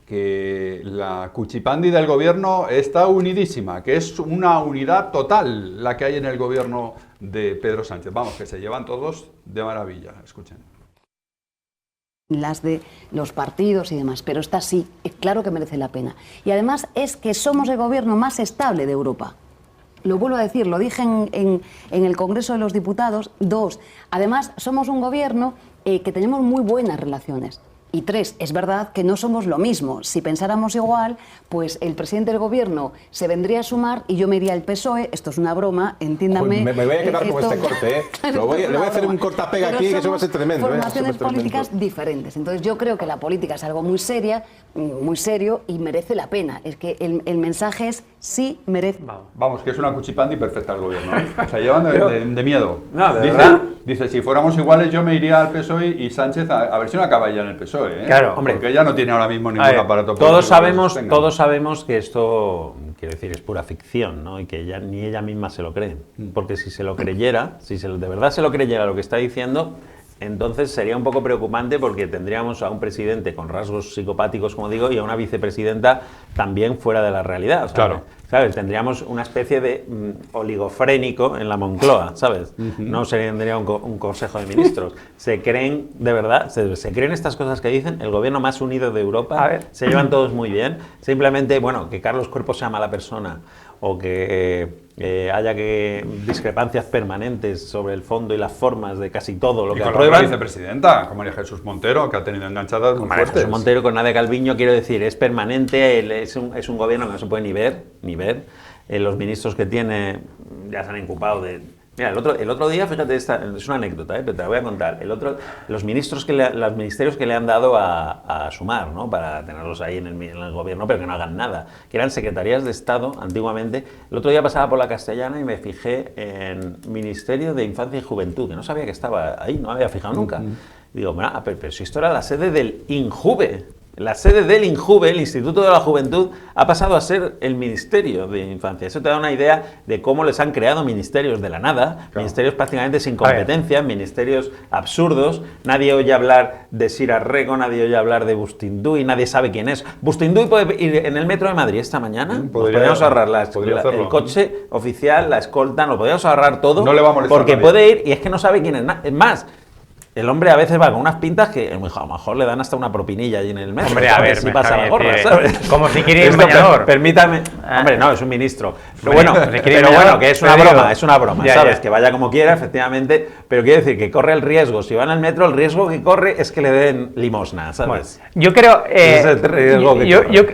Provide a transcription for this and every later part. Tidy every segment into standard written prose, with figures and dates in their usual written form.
que la cuchipandi del gobierno está unidísima, que es una unidad total la que hay en el gobierno de Pedro Sánchez. Vamos, que se llevan todos de maravilla. Escuchen. Las de los partidos y demás, pero esta sí, claro que merece la pena. Y además es que somos el gobierno más estable de Europa. Lo vuelvo a decir, lo dije en el Congreso de los Diputados. 2, además somos un gobierno que tenemos muy buenas relaciones. Y 3, es verdad que no somos lo mismo. Si pensáramos igual, pues el presidente del gobierno se vendría a sumar y yo me iría al PSOE. Esto es una broma, entiéndame. Me voy a quedar con este corte, ¿eh? Le voy a hacer un cortapega aquí, que eso va a ser tremendo. Formaciones políticas diferentes. Entonces yo creo que la política es algo muy seria, muy serio y merece la pena. Es que el mensaje es sí merece. Vamos, que es una cuchipandi perfecta el gobierno, ¿eh? O sea, llevan de miedo. No, de verdad. Dice, si fuéramos iguales yo me iría al PSOE y Sánchez a ver si no acaba ya en el PSOE, ¿eh? Claro, hombre. Porque ella no tiene ahora mismo ningún aparato. Todos sabemos que esto, quiero decir, es pura ficción, ¿no? Y que ni ella misma se lo cree. Porque si se lo creyera, de verdad se lo creyera lo que está diciendo, entonces sería un poco preocupante porque tendríamos a un presidente con rasgos psicopáticos, como digo, y a una vicepresidenta también fuera de la realidad. O sea, claro. ¿Sabes? Tendríamos una especie de oligofrénico en la Moncloa, ¿sabes? No se tendría un consejo de ministros. Se creen, de verdad, se creen estas cosas que dicen, el gobierno más unido de Europa, se llevan todos muy bien. Simplemente, bueno, que Carlos Cuerpo sea mala persona o que haya discrepancias permanentes sobre el fondo y las formas de casi todo lo que aprueban. Y con la vicepresidenta, como María Jesús Montero, que ha tenido enganchadas muy fuertes. Jesús Montero con Nadia Calviño, quiero decir, es permanente, es un gobierno que no se puede ni ver. Los ministros que tiene ya se han ocupado de... Mira, el otro día, fíjate, es una anécdota, pero te la voy a contar. Los ministerios que le han dado a Sumar, ¿no? Para tenerlos ahí en el gobierno, pero que no hagan nada, que eran secretarías de Estado antiguamente. El otro día pasaba por la Castellana y me fijé en Ministerio de Infancia y Juventud, que no sabía que estaba ahí, no me había fijado nunca. Y digo, pero si esto era la sede del INJUVE. La sede del INJUVE, el Instituto de la Juventud, ha pasado a ser el Ministerio de Infancia. Eso te da una idea de cómo les han creado ministerios de la nada, ministerios prácticamente sin competencia, ministerios absurdos. Nadie oye hablar de Sira Rego, nadie oye hablar de Bustinduy, nadie sabe quién es. Bustinduy puede ir en el metro de Madrid esta mañana. Podríamos ahorrar el coche oficial, la escolta, nos podríamos ahorrar todo. No le va a molestar porque puede ir y es que no sabe quién es. Es más, el hombre a veces va con unas pintas que a lo mejor le dan hasta una propinilla allí en el metro. Hombre, a ver, si pasa la gorra, ¿sabes? Como si quiere ir bañador. Permítame. Hombre, no, es un ministro. Pero bueno, que es una broma, ¿sabes? Que vaya como quiera, efectivamente. Pero quiere decir que corre el riesgo. Si va en el metro, el riesgo que corre es que le den limosna, ¿sabes? Bueno, yo creo...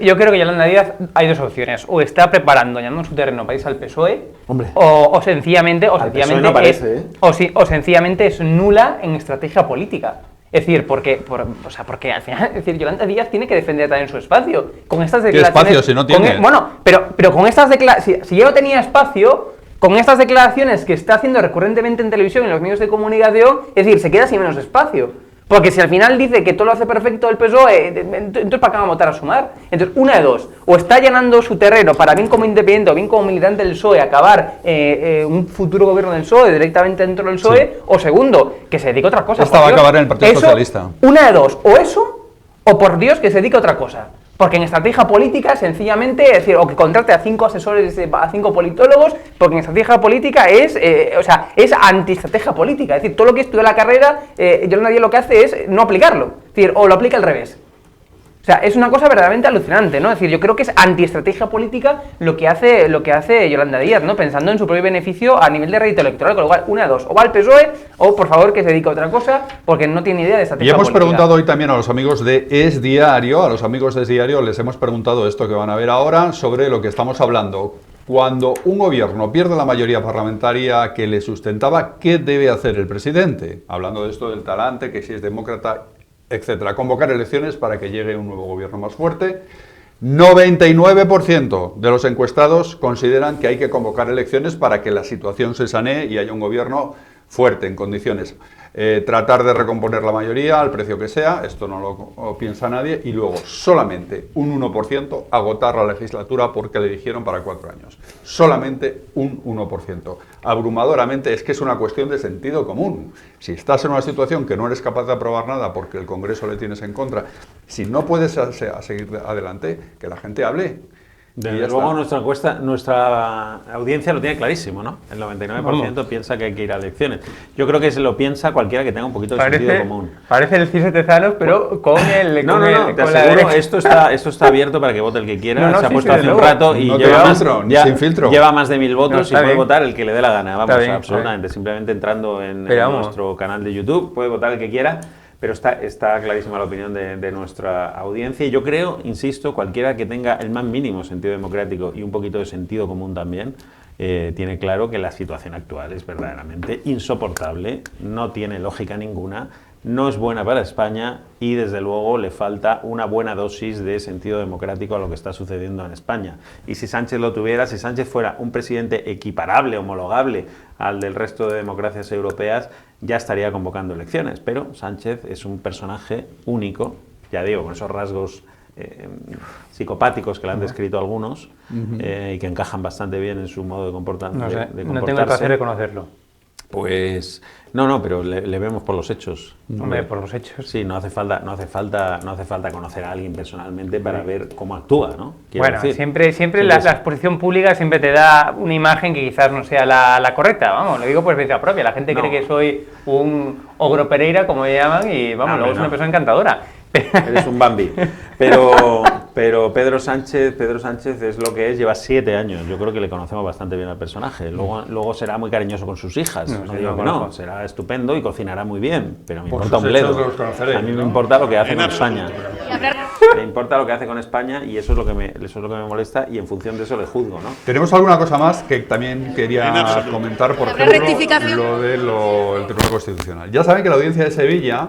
yo creo que Yolanda Díaz hay dos opciones. O está preparando, añadiendo su terreno para irse al PSOE, hombre, o sencillamente no parece, o sencillamente es nula en estrategia política. Es decir, porque al final, es decir, Yolanda Díaz tiene que defender también su espacio. Con estas declaraciones. ¿Qué espacio si no tiene? Pero con estas declaraciones, si ya no tenía espacio, con estas declaraciones que está haciendo recurrentemente en televisión y en los medios de comunicación, es decir, se queda sin menos espacio. Porque si al final dice que todo lo hace perfecto el PSOE, entonces ¿para qué va a votar a Sumar? Entonces, una de dos, o está allanando su terreno para bien como independiente o bien como militante del PSOE acabar un futuro gobierno del PSOE directamente dentro del PSOE, sí. O segundo, que se dedique a otra cosa. Esta va a acabar en el Partido Socialista. Una de dos, o eso, o por Dios que se dedique a otra cosa. Porque en estrategia política, sencillamente, es decir, o que contrate a 5 asesores, a 5 politólogos, porque en estrategia política es antiestrategia política. Es decir, todo lo que estudia la carrera, Yolanda Díaz lo que hace es no aplicarlo. Es decir, o lo aplica al revés. O sea, es una cosa verdaderamente alucinante, ¿no? Es decir, yo creo que es antiestrategia política lo que hace Yolanda Díaz, ¿no? Pensando en su propio beneficio a nivel de rédito electoral, con lo cual, una de dos, o va al PSOE, o por favor que se dedique a otra cosa, porque no tiene idea de estrategia política. Y hemos preguntado hoy también a los amigos de Es Diario, les hemos preguntado esto que van a ver ahora, sobre lo que estamos hablando. Cuando un gobierno pierde la mayoría parlamentaria que le sustentaba, ¿qué debe hacer el presidente? Hablando de esto del talante, que si es demócrata, etcétera. Convocar elecciones para que llegue un nuevo gobierno más fuerte. 99% de los encuestados consideran que hay que convocar elecciones para que la situación se sanee y haya un gobierno fuerte, en condiciones. Tratar de recomponer la mayoría al precio que sea, esto no lo piensa nadie, y luego solamente un 1% agotar la legislatura porque le eligieron para 4 años. Solamente un 1%. Abrumadoramente es que es una cuestión de sentido común. Si estás en una situación que no eres capaz de aprobar nada porque el Congreso le tienes en contra, si no puedes seguir adelante, que la gente hable. Desde luego nuestra audiencia lo tiene clarísimo, ¿no? El 99% piensa que hay que ir a elecciones. Yo creo que se lo piensa cualquiera que tenga un poquito de sentido común. Parece el Cis Tezanos, pero con el... No, te aseguro, esto está abierto para que vote el que quiera. Se ha puesto hace un rato y no sin filtro. Lleva más de 1000 votos y puede bien. votar el que le dé la gana. Vamos, Bien, absolutamente. Simplemente entrando en nuestro canal de YouTube, puede votar el que quiera. Pero está clarísima la opinión de nuestra audiencia y yo creo, insisto, cualquiera que tenga el más mínimo sentido democrático y un poquito de sentido común también, tiene claro que la situación actual es verdaderamente insoportable, no tiene lógica ninguna, no es buena para España y desde luego le falta una buena dosis de sentido democrático a lo que está sucediendo en España. Y si Sánchez lo tuviera, si Sánchez fuera un presidente equiparable, homologable al del resto de democracias europeas, ya estaría convocando elecciones. Pero Sánchez es un personaje único, ya digo, con esos rasgos psicopáticos que le han descrito algunos y que encajan bastante bien en su modo de comportarse. No tengo el placer de conocerlo. Pues no, pero le vemos por los hechos. Hombre, por los hechos. Sí, no hace falta conocer a alguien personalmente para ver cómo actúa, ¿no? Bueno, siempre la exposición pública siempre te da una imagen que quizás no sea la correcta, vamos, lo digo por experiencia propia. La gente cree que soy un ogro Pereira, como me llaman, y vamos, luego es una persona encantadora. Eres un Bambi. Pero Pedro Sánchez es lo que es, lleva 7 años. Yo creo que le conocemos bastante bien al personaje. Luego será muy cariñoso con sus hijas. No digo que no, será estupendo y cocinará muy bien, pero me importa un bledo. A mí me importa lo que hace con España. Me importa lo que hace con España y eso es lo que me molesta y en función de eso le juzgo, ¿no? Tenemos alguna cosa más que también quería comentar, por ejemplo, lo del Tribunal Constitucional. Ya saben que la Audiencia de Sevilla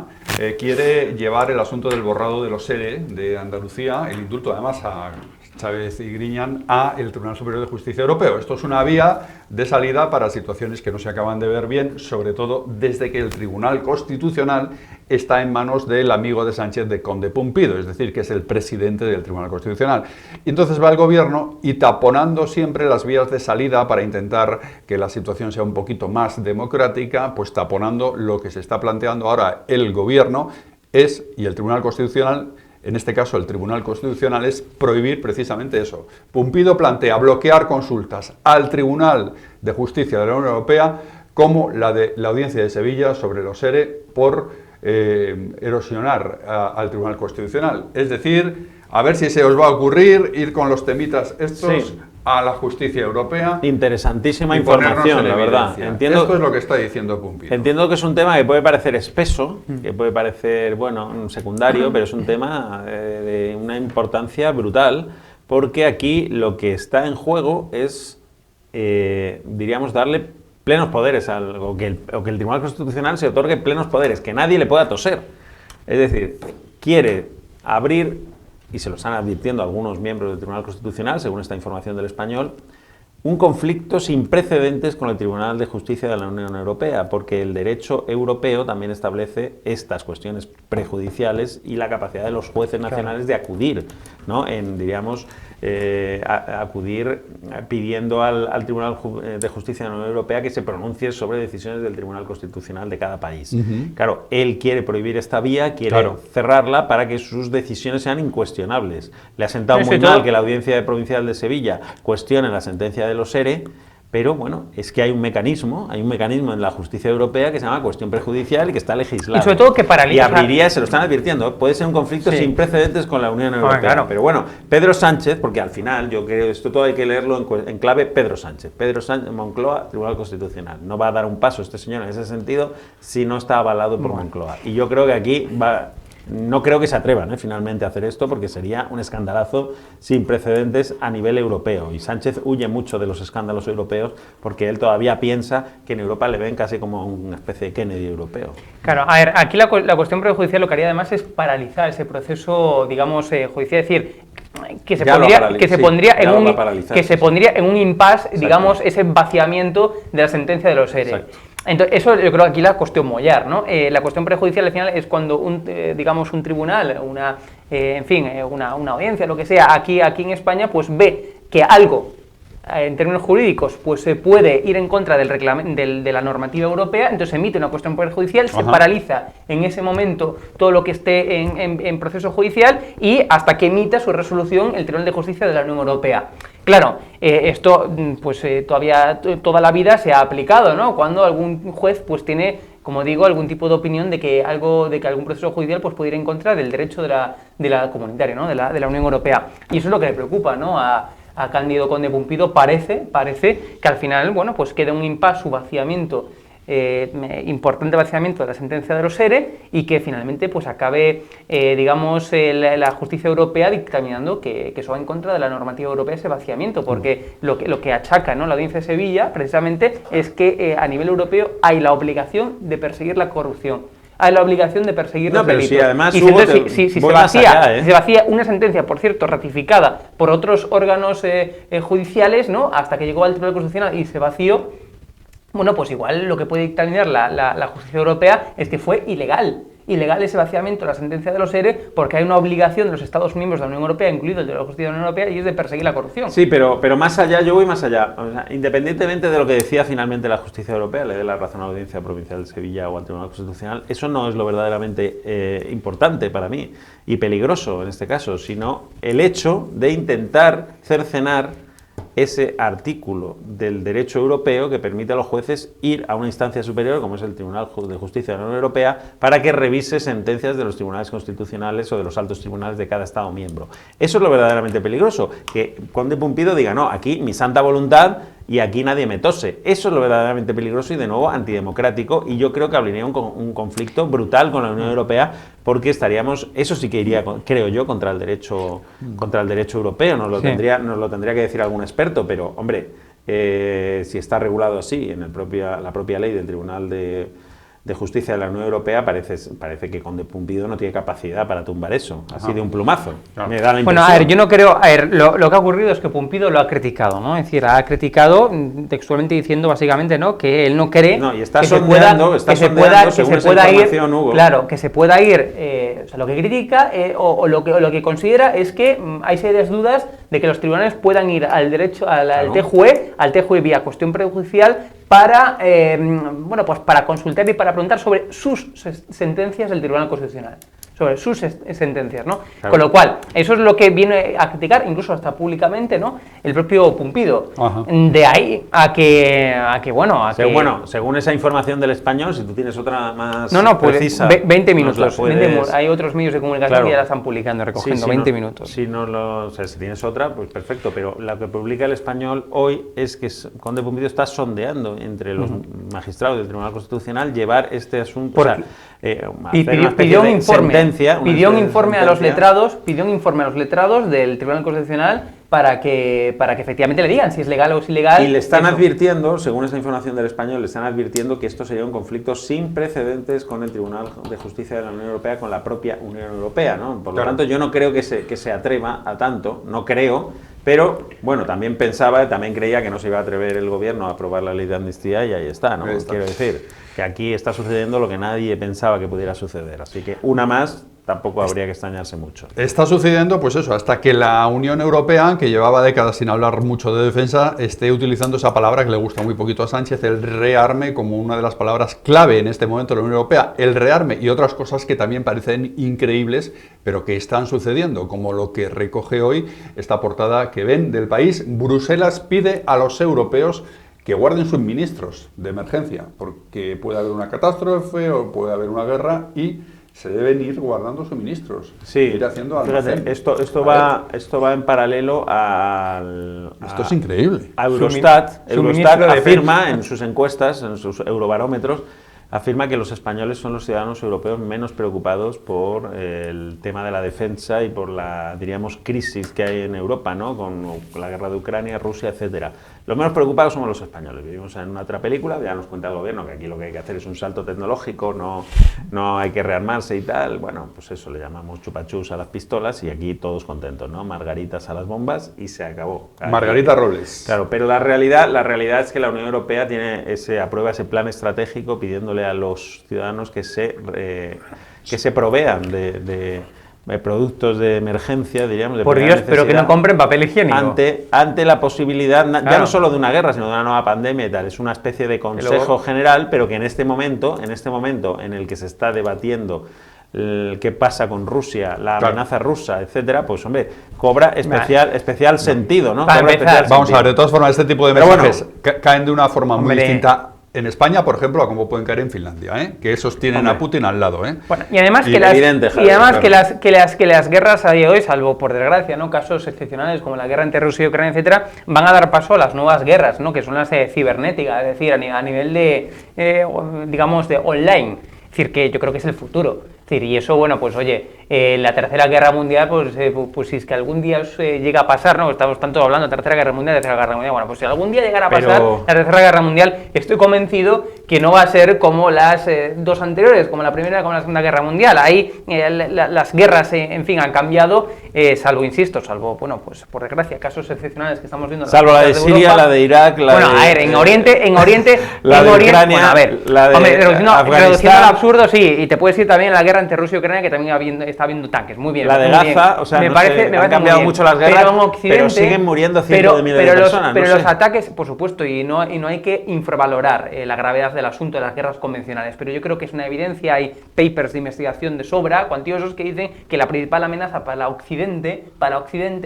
quiere llevar el asunto del borrado de los ERE de Andalucía, el indulto además a Chávez y Griñán, a el Tribunal Superior de Justicia Europeo. Esto es una vía de salida para situaciones que no se acaban de ver bien, sobre todo desde que el Tribunal Constitucional está en manos del amigo de Sánchez, de Conde Pumpido, es decir, que es el presidente del Tribunal Constitucional. Y entonces va el gobierno y taponando siempre las vías de salida para intentar que la situación sea un poquito más democrática, pues taponando lo que se está planteando ahora el gobierno y el Tribunal Constitucional. En este caso, el Tribunal Constitucional es prohibir precisamente eso. Pumpido plantea bloquear consultas al Tribunal de Justicia de la Unión Europea como la de la Audiencia de Sevilla sobre los ERE por erosionar al Tribunal Constitucional. Es decir, a ver si se os va a ocurrir ir con los temitas estos a la justicia europea. Interesantísima información, la verdad. Esto es lo que está diciendo Pumpido. Entiendo que es un tema que puede parecer espeso, que puede parecer, secundario, pero es un tema de una importancia brutal, porque aquí lo que está en juego es, diríamos, darle plenos poderes, o que el Tribunal Constitucional se otorgue plenos poderes, que nadie le pueda toser. Es decir, quiere abrir, y se lo están advirtiendo algunos miembros del Tribunal Constitucional, según esta información del Español, un conflicto sin precedentes con el Tribunal de Justicia de la Unión Europea, porque el derecho europeo también establece estas cuestiones prejudiciales y la capacidad de los jueces nacionales de acudir, ¿no? Acudir pidiendo al Tribunal de Justicia de la Unión Europea que se pronuncie sobre decisiones del Tribunal Constitucional de cada país. Claro, él quiere prohibir esta vía, quiere cerrarla para que sus decisiones sean incuestionables. Le ha sentado muy mal que la Audiencia Provincial de Sevilla cuestione la sentencia de los ERE, pero bueno, es que hay un mecanismo en la justicia europea que se llama cuestión prejudicial y que está legislado. Y sobre todo que paraliza. Y abriría, se lo están advirtiendo, puede ser un conflicto sin precedentes con la Unión Europea. Claro. Pero bueno, Pedro Sánchez, porque al final yo creo esto todo hay que leerlo en clave Pedro Sánchez, Moncloa, Tribunal Constitucional. No va a dar un paso este señor en ese sentido si no está avalado por Moncloa. Y yo creo que aquí no creo que se atrevan finalmente a hacer esto porque sería un escandalazo sin precedentes a nivel europeo y Sánchez huye mucho de los escándalos europeos porque él todavía piensa que en Europa le ven casi como una especie de Kennedy europeo. Claro, a ver, aquí la cuestión prejudicial lo que haría además es paralizar ese proceso, digamos, judicial, es decir, que se pondría en un impasse, digamos, ese vaciamiento de la sentencia de los ERE. Exacto. Entonces, eso yo creo que aquí la cuestión mollar, ¿no? La cuestión prejudicial al final es cuando digamos un tribunal, una audiencia, lo que sea, aquí en España, pues ve que algo en términos jurídicos, pues se puede ir en contra de la normativa europea, entonces emite una cuestión perjudicial, se paraliza en ese momento todo lo que esté en proceso judicial y hasta que emita su resolución el Tribunal de Justicia de la Unión Europea. Claro, esto pues todavía toda la vida se ha aplicado, ¿no? Cuando algún juez pues tiene, como digo, algún tipo de opinión de que algún proceso judicial pues puede ir en contra del derecho de la comunitaria, ¿no? de la Unión Europea. Y eso es lo que le preocupa, ¿no? A Cándido Conde Pumpido parece que al final, bueno, pues queda un impasse, su vaciamiento, importante vaciamiento de la sentencia de los ERE y que finalmente pues acabe, la justicia europea dictaminando que eso va en contra de la normativa europea ese vaciamiento, porque lo que achaca, ¿no?, la Audiencia de Sevilla precisamente es que a nivel europeo hay la obligación de perseguir la corrupción. Hay la obligación de perseguir los delitos. Si además y si se vacía una sentencia, por cierto, ratificada por otros órganos judiciales, ¿no?, hasta que llegó al Tribunal Constitucional y se vació, bueno, pues igual lo que puede dictaminar la justicia europea es que fue ilegal ese vaciamiento de la sentencia de los ERE, porque hay una obligación de los Estados miembros de la Unión Europea, incluido el de la justicia de la Unión Europea, y es de perseguir la corrupción. Sí, pero más allá, yo voy más allá. O sea, independientemente de lo que decía finalmente la justicia europea, le dé la razón a la Audiencia Provincial de Sevilla o al Tribunal Constitucional, eso no es lo verdaderamente importante para mí y peligroso en este caso, sino el hecho de intentar cercenar ese artículo del derecho europeo que permite a los jueces ir a una instancia superior, como es el Tribunal de Justicia de la Unión Europea, para que revise sentencias de los tribunales constitucionales o de los altos tribunales de cada Estado miembro. Eso es lo verdaderamente peligroso, que Conde Pumpido diga, no, aquí mi santa voluntad y aquí nadie me tose. Eso es lo verdaderamente peligroso y, de nuevo, antidemocrático, y yo creo que habría un conflicto brutal con la Unión Europea, porque estaríamos, eso sí que iría, creo yo, contra el derecho europeo. Nos lo tendría que decir algún experto, pero, hombre, si está regulado así en la propia ley del Tribunal de Justicia de la Unión Europea, parece que Conde Pumpido no tiene capacidad para tumbar eso, así de un plumazo. Claro. Me da la impresión. Bueno, a ver, yo no creo, lo que ha ocurrido es que Pumpido lo ha criticado, ¿no? Es decir, ha criticado textualmente diciendo básicamente, ¿no?, que él no cree que se pueda ir, Hugo. Claro, que se pueda ir, o sea, lo que critica o lo que considera es que hay serias dudas de que los tribunales puedan ir al TJUE vía cuestión prejudicial para consultar y para preguntar sobre sus sentencias del Tribunal Constitucional, sobre sus sentencias, ¿no? Claro. Con lo cual, eso es lo que viene a criticar, incluso hasta públicamente, ¿no?, el propio Pumpido. Ajá. De ahí según esa información del Español, si tú tienes otra más precisa... 20 minutos. Hay otros medios de comunicación, claro, que ya la están publicando, recogiendo 20 minutos. Si tienes otra, pues perfecto, pero lo que publica el Español hoy es que Conde Pumpido está sondeando entre los magistrados del Tribunal Constitucional llevar este asunto, pidió un informe a los letrados del Tribunal Constitucional para que efectivamente le digan si es legal o es ilegal. Y le están advirtiendo, según esa información del Español, le están advirtiendo que esto sería un conflicto sin precedentes con el Tribunal de Justicia de la Unión Europea, con la propia Unión Europea, ¿no? Por lo tanto, yo no creo que se atreva a tanto, no creo, pero bueno, también creía que no se iba a atrever el gobierno a aprobar la ley de amnistía y ahí está, ¿no? Quiero decir que aquí está sucediendo lo que nadie pensaba que pudiera suceder, así que una más tampoco habría que extrañarse mucho. Está sucediendo, pues eso, hasta que la Unión Europea, que llevaba décadas sin hablar mucho de defensa, esté utilizando esa palabra que le gusta muy poquito a Sánchez, el rearme, como una de las palabras clave en este momento de la Unión Europea. El rearme y otras cosas que también parecen increíbles, pero que están sucediendo, como lo que recoge hoy esta portada que ven del País. Bruselas pide a los europeos que guarden suministros de emergencia, porque puede haber una catástrofe o puede haber una guerra y se deben ir guardando suministros. Sí, ir haciendo fíjate, esto va en paralelo esto es increíble. A Eurostat. Eurostat afirma en sus encuestas, en sus eurobarómetros, afirma que los españoles son los ciudadanos europeos menos preocupados por el tema de la defensa y por la, diríamos, crisis que hay en Europa, ¿no?, con la guerra de Ucrania, Rusia, etcétera. Los menos preocupados somos los españoles. Vivimos en una otra película, ya nos cuenta el gobierno que aquí lo que hay que hacer es un salto tecnológico, no hay que rearmarse y tal. Bueno, pues eso le llamamos chupachus a las pistolas y aquí todos contentos, ¿no? Margaritas a las bombas y se acabó. Aquí, Margarita Robles. Claro, pero la realidad es que la Unión Europea aprueba ese plan estratégico pidiéndole a los ciudadanos que se provean de productos de emergencia, diríamos, de Por primera Dios, pero que no necesidad, compren papel higiénico. ante la posibilidad, ya Claro. no solo de una guerra, sino de una nueva pandemia y tal. Es una especie de consejo general, pero que en este momento en el que se está debatiendo qué pasa con Rusia, la amenaza rusa, etcétera, pues hombre, cobra especial sentido, ¿no? Para Cobra empezar, especial Vamos a ver, sentido. de todas formas, este tipo de Pero bueno, mensajes caen de una forma muy hombre. distinta en España, por ejemplo, a como pueden caer en Finlandia, ¿eh? Que esos tienen Hombre. a Putin al lado, ¿eh? Bueno, y además, Y que las, evidente, y Javier, además claro. que las guerras a día de hoy, salvo por desgracia, ¿no? Casos excepcionales como la guerra entre Rusia y Ucrania, etcétera, van a dar paso a las nuevas guerras, ¿no? Que son las cibernéticas, es decir, a nivel de, digamos, de online. Es decir, que yo creo que es el futuro. Es decir, y eso, bueno, pues oye, la Tercera Guerra Mundial, pues si es que algún día llega a pasar, ¿no? Estamos tanto hablando de Tercera Guerra Mundial, Tercera Guerra Mundial, bueno, pues si algún día llegara a pasar Pero- la Tercera Guerra Mundial, estoy convencido que no va a ser como las dos anteriores, como la Primera y como la Segunda Guerra Mundial. Ahí las guerras, en fin, han cambiado, salvo, bueno, pues por desgracia, casos excepcionales que estamos viendo. en las Salvo la de costas Siria, Europa. la de Irak, la bueno, de... a ver, en Oriente, la en de Oriente, Ucrania, bueno, a ver, la de hombre, reduciendo Afganistán. al absurdo, sí, y te puedes ir también a la guerra entre Rusia y Ucrania, que también está habiendo tanques, muy bien. La de muy bien. Gaza, o sea, me no parece, sé, me han parece cambiado muy bien. mucho las guerras, pero en Occidente, pero siguen muriendo cientos de miles de personas, no Pero sé. los ataques, por supuesto, y no hay que infravalorar la gravedad del asunto de las guerras convencionales, pero yo creo que es una evidencia, hay papers de investigación de sobra, cuantiosos, que dicen que la principal amenaza para Occidente,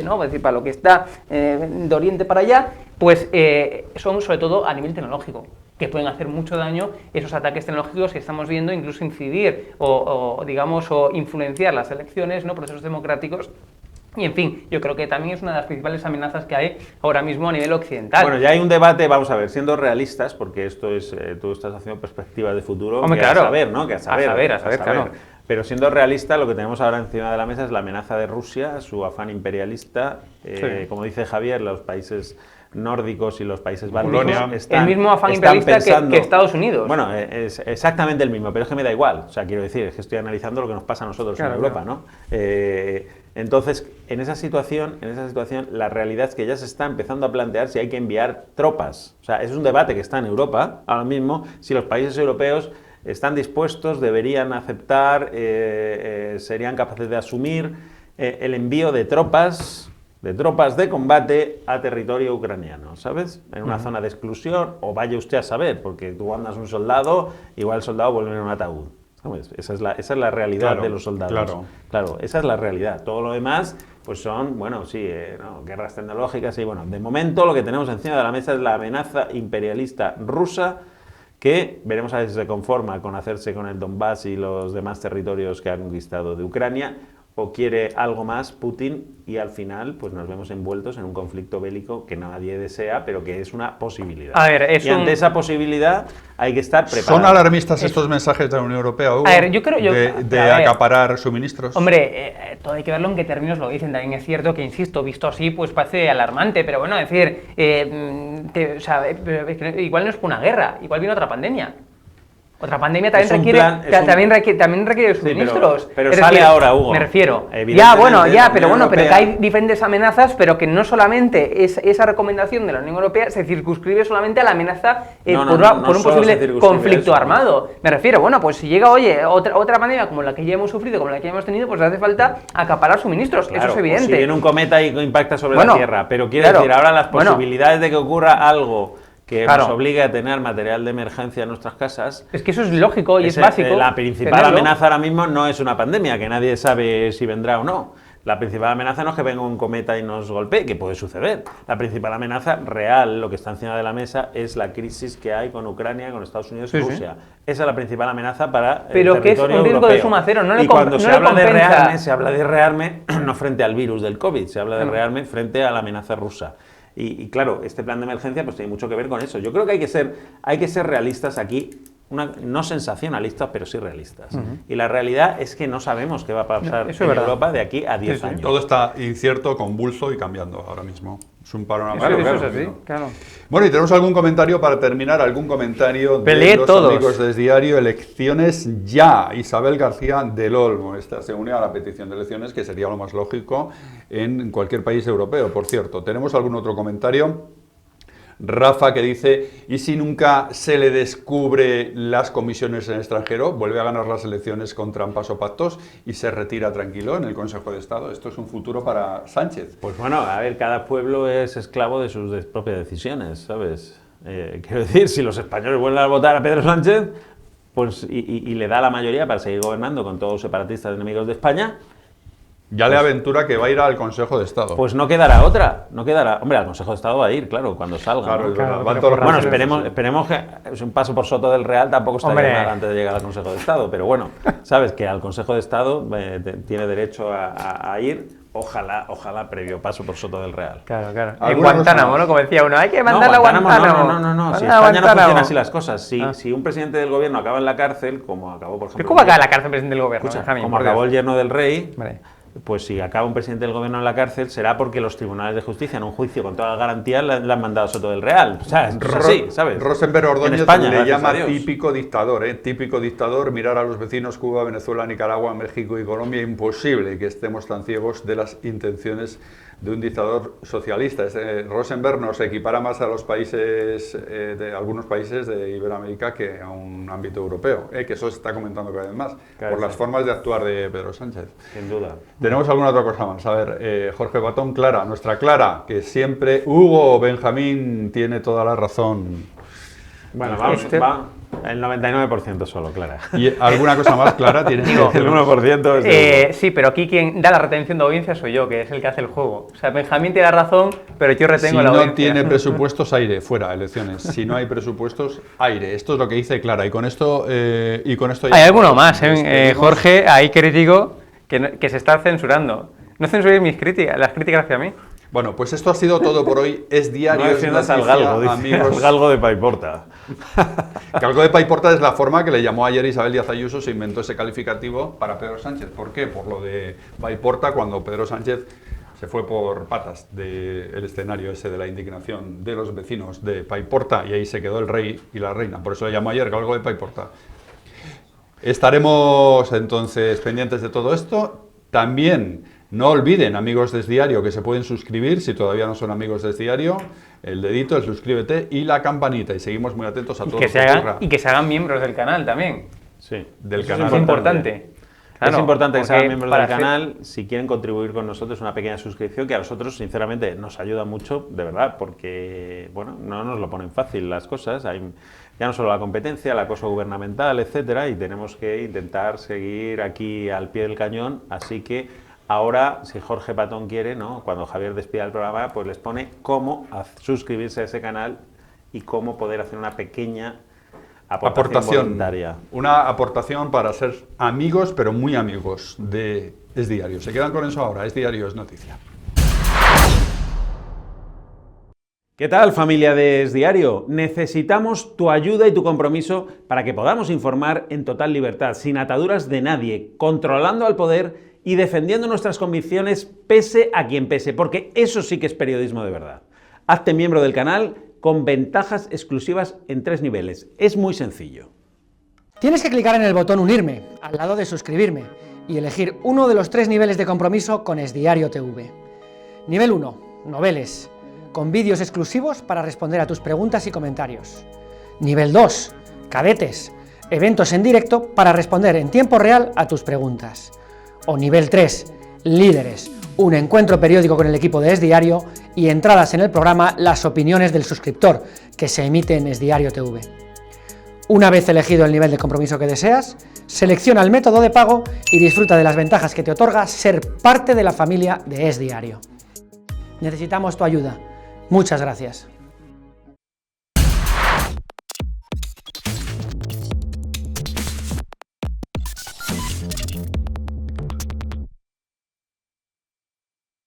¿no? Es decir, para lo que está de Oriente para allá, pues son sobre todo a nivel tecnológico, que pueden hacer mucho daño esos ataques tecnológicos que estamos viendo, incluso incidir o influenciar las elecciones, ¿no? Procesos democráticos. Y en fin, yo creo que también es una de las principales amenazas que hay ahora mismo a nivel occidental. Bueno, ya hay un debate, vamos a ver, siendo realistas, porque esto es, tú estás haciendo perspectivas de futuro, Hombre, que claro. a saber, ¿no? Que a saber, claro. Pero siendo realistas, lo que tenemos ahora encima de la mesa es la amenaza de Rusia, su afán imperialista, Sí. como dice Javier, los países nórdicos y los países bálticos Polonia. están El mismo afán están imperialista que Estados Unidos. Bueno, es exactamente el mismo, pero es que me da igual. O sea, quiero decir, es que estoy analizando lo que nos pasa a nosotros Claro, en Europa, ¿no? Entonces, en esa situación, la realidad es que ya se está empezando a plantear si hay que enviar tropas. O sea, es un debate que está en Europa ahora mismo, si los países europeos están dispuestos, deberían aceptar, serían capaces de asumir el envío de tropas de combate a territorio ucraniano, ¿sabes? En una zona de exclusión, o vaya usted a saber, porque tú mandas un soldado, igual el soldado vuelve en un ataúd. ¿Sabes? Esa es la realidad Claro, de los soldados. claro. Esa es la realidad. Todo lo demás, pues son, bueno, sí, guerras tecnológicas y bueno, de momento lo que tenemos encima de la mesa es la amenaza imperialista rusa, que veremos a ver si se conforma con hacerse con el Donbass y los demás territorios que ha conquistado de Ucrania, o quiere algo más Putin, y al final pues nos vemos envueltos en un conflicto bélico que nadie desea, pero que es una posibilidad. A ver, y ante esa posibilidad hay que estar preparados. ¿Son alarmistas estos mensajes de la Unión Europea, Hugo? A ver, yo creo- de a ver. acaparar suministros. Hombre, todo hay que verlo en qué términos lo dicen. También es cierto que, insisto, visto así, pues parece alarmante, pero bueno, es decir, pero es que igual no es por una guerra, igual viene otra pandemia. Otra pandemia también Es un requiere, plan- es un- también requiere Sí, pero- suministros. pero Es sale ahora, Hugo. Me refiero. Ya, Evidentemente, bueno, la ya, pero Unión bueno, pero que Europea- hay diferentes amenazas, pero que no solamente esa recomendación de la Unión Europea se circunscribe solamente a la amenaza No, por no un solo se posible circunscribe conflicto a eso, ¿no? armado. Me refiero, bueno, pues si llega, oye, otra pandemia como la que ya hemos sufrido, como la que ya hemos tenido, pues hace falta acaparar suministros. Claro, eso es o evidente. si viene un cometa y impacta sobre Bueno, la Tierra, pero quiero claro, decir, ahora las bueno. posibilidades de que ocurra algo que Claro. nos obligue a tener material de emergencia en nuestras casas. Es que eso es lógico y es ese- básico. La principal tenerlo. amenaza ahora mismo no es una pandemia, que nadie sabe si vendrá o no. La principal amenaza no es que venga un cometa y nos golpee, que puede suceder. La principal amenaza real, lo que está encima de la mesa, es la crisis que hay con Ucrania, con Estados Unidos y Sí, sí. Rusia. Esa es la principal amenaza para Pero el que es territorio un riesgo europeo. de suma cero, no le y cuando no se le habla de compensa. rearme, se habla de rearme no frente al virus del COVID, se habla de No. rearme frente a la amenaza rusa. Y claro, este plan de emergencia pues tiene mucho que ver con eso. Yo creo que hay que ser realistas aquí no sensacionalistas, pero sí realistas. Y la realidad es que no sabemos qué va a pasar Eso en es verdad. Europa de aquí a 10 años. Todo está incierto, convulso y cambiando ahora mismo. Es un panorama. Eso es así, claro. Bueno, y tenemos algún comentario para terminar, algún comentario de Peleé los todos. amigos de Diario. Elecciones ya. Isabel García del Olmo. Esta se une a la petición de elecciones, que sería lo más lógico en cualquier país europeo, por cierto. ¿Tenemos algún otro comentario? Rafa, que dice, ¿y si nunca se le descubre las comisiones en el extranjero? Vuelve a ganar las elecciones con trampas o pactos y se retira tranquilo en el Consejo de Estado. Esto es un futuro para Sánchez. Pues bueno, a ver, cada pueblo es esclavo de sus propias decisiones, ¿sabes? Quiero decir, si los españoles vuelven a votar a Pedro Sánchez, pues y le da la mayoría para seguir gobernando con todos los separatistas enemigos de España, Ya le aventura que va a ir al Consejo de Estado. pues no quedará otra, no quedará. Hombre, al Consejo de Estado va a ir, claro, cuando salga. Claro, ¿no? es verdad. Claro, Van pero todos por los Bueno, partidos, esperemos que es un paso por Soto del Real, tampoco estaría Hombre. mal antes de llegar al Consejo de Estado, pero bueno, sabes que al Consejo de Estado tiene derecho a ir, ojalá previo paso por Soto del Real. Claro, claro. En ¿Alguna Guantánamo, cosa ¿no? Como decía uno, hay que mandarla a Guantánamo. No. Si Mandar a España no Guantánamo. funciona así las cosas. Ah. Si un presidente del gobierno acaba en la cárcel, como acabó, por ejemplo... ¿Pero cómo acaba en la cárcel el presidente del gobierno? Escucha, Benjamín, como por Dios? acabó el yerno del rey, Vale. pues si acaba un presidente del gobierno en la cárcel, será porque los tribunales de justicia en un juicio con todas las garantías le han mandado a Soto del Real. O sea, es así, ¿sabes? Rosenberg En Ordóñez España, le gracias llama a Dios. típico dictador, ¿eh? Típico dictador, mirar a los vecinos Cuba, Venezuela, Nicaragua, México y Colombia, imposible que estemos tan ciegos de las intenciones de un dictador socialista. Rosenberg nos equipara más a los países, de algunos países de Iberoamérica que a un ámbito europeo, que eso se está comentando cada vez más, Claro, por sí. las formas de actuar de Pedro Sánchez. Sin duda. ¿Tenemos alguna otra cosa más? A ver, Jorge Batón, Clara, nuestra Clara, que siempre Hugo Benjamín tiene toda la razón. Bueno, vamos, Este- va el 99% solo, Clara. ¿Y alguna cosa más, Clara? ¿Tiene Digo, El 1% es de Hugo. Sí, pero aquí quien da la retención de audiencia soy yo, que es el que hace el juego. O sea, Benjamín tiene la razón, pero yo Si retengo la no audiencia. tiene presupuestos, aire, fuera, elecciones. Si no hay presupuestos, aire. Esto es lo que dice Clara. Y con esto ya... Hay alguno más, despedimos. Jorge, ahí crítico, que se está censurando. No censuréis mis críticas, las críticas hacia mí. Bueno, pues esto ha sido todo por hoy. Es diario, No es defiendas al noticia, galgo, dice. amigos. Al galgo de Paiporta. Que algo de Paiporta es la forma que le llamó ayer Isabel Díaz Ayuso, se inventó ese calificativo para Pedro Sánchez. ¿Por qué? Por lo de Paiporta, cuando Pedro Sánchez se fue por patas del escenario ese de la indignación de los vecinos de Paiporta y ahí se quedó el rey y la reina. Por eso le llamó ayer algo de Paiporta. Estaremos entonces pendientes de todo esto. También no olviden, amigos de Diario, que se pueden suscribir si todavía no son amigos de Diario. El dedito, el suscríbete y la campanita. Y seguimos muy atentos a todo Y que, lo que ocurra. y que se hagan miembros del canal también. Sí, Del eso canal. Es importante. Es Claro, importante que porque sean miembros para del hacer- canal. Si quieren contribuir con nosotros, una pequeña suscripción que a nosotros, sinceramente, nos ayuda mucho, de verdad, porque, bueno, no nos lo ponen fácil las cosas. Hay ya no solo la competencia, el acoso gubernamental, etcétera, y tenemos que intentar seguir aquí al pie del cañón. Así que ahora, si Jorge Patón quiere, ¿no? Cuando Javier despida el programa, pues les pone cómo suscribirse a ese canal y cómo poder hacer una pequeña aportación voluntaria. Una aportación para ser amigos, pero muy amigos de Es Diario. Se quedan con eso ahora. Es Diario, es noticia. ¿Qué tal, familia de Es Diario? Necesitamos tu ayuda y tu compromiso para que podamos informar en total libertad, sin ataduras de nadie, controlando al poder y defendiendo nuestras convicciones pese a quien pese, porque eso sí que es periodismo de verdad. Hazte miembro del canal con ventajas exclusivas en 3 niveles. Es muy sencillo. Tienes que clicar en el botón Unirme, al lado de Suscribirme, y elegir uno de los 3 niveles de compromiso con Es Diario TV. Nivel 1, Noveles, con vídeos exclusivos para responder a tus preguntas y comentarios. Nivel 2, Cadetes, eventos en directo para responder en tiempo real a tus preguntas. O nivel 3, Líderes, un encuentro periódico con el equipo de Es Diario y entradas en el programa Las opiniones del suscriptor, que se emite en Es Diario TV. Una vez elegido el nivel de compromiso que deseas, selecciona el método de pago y disfruta de las ventajas que te otorga ser parte de la familia de Es Diario. Necesitamos tu ayuda. Muchas gracias.